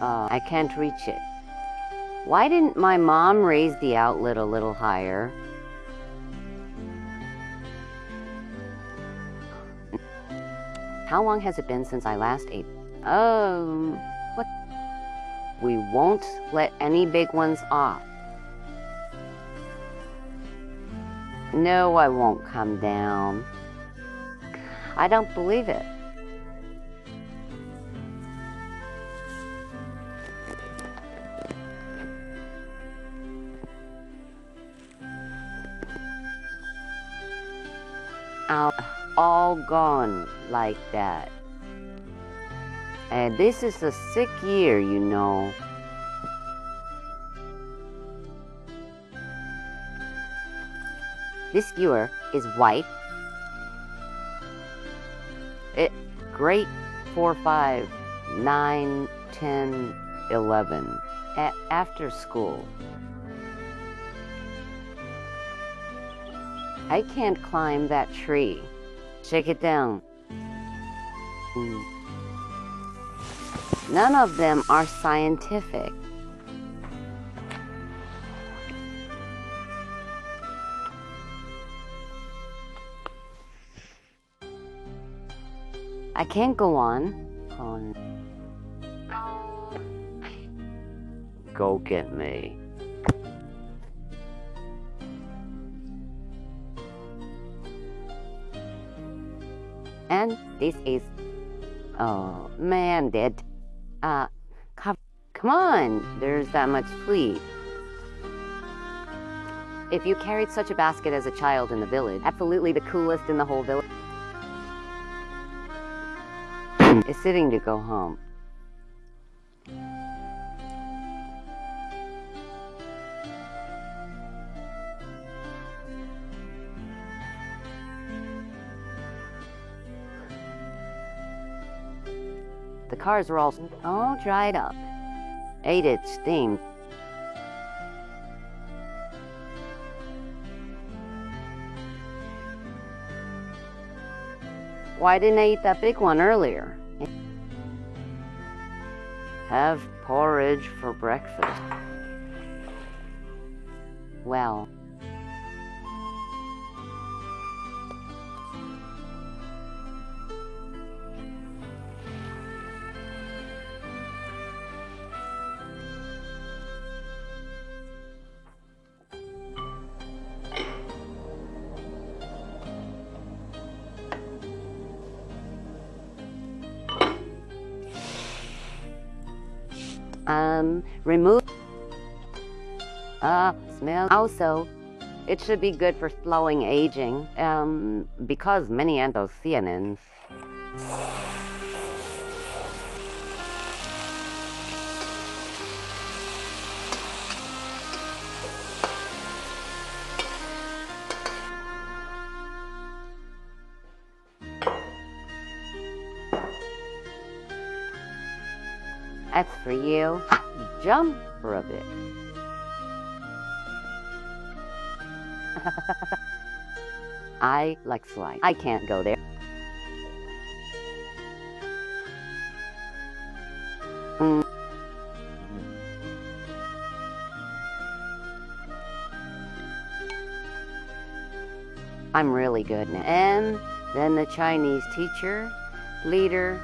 I can't reach it. Why didn't my mom raise the outlet a little higher? How long has it been since I last ate? What? We won't let any big ones off. No, I won't come down. I don't believe it. All gone like that. And this is a sick year, you know. This skewer is white. Grade 4, 5, 9, 10, 11. After school. I can't climb that tree. Shake it down. None of them are scientific. I can't go on. Go get me. And this is, oh man, Dad. Come on, there's that much fleet. If you carried such a basket as a child in the village, absolutely the coolest in the whole village, is sitting to go home. The cars were all dried up. Ate it steamed. Why didn't I eat that big one earlier? Have porridge for breakfast. Well. Remove. Smell. Also, it should be good for slowing aging, because many anthocyanins. That's for you. Jump for a bit. I like slide. I can't go there. I'm really good now. And then the Chinese teacher, leader,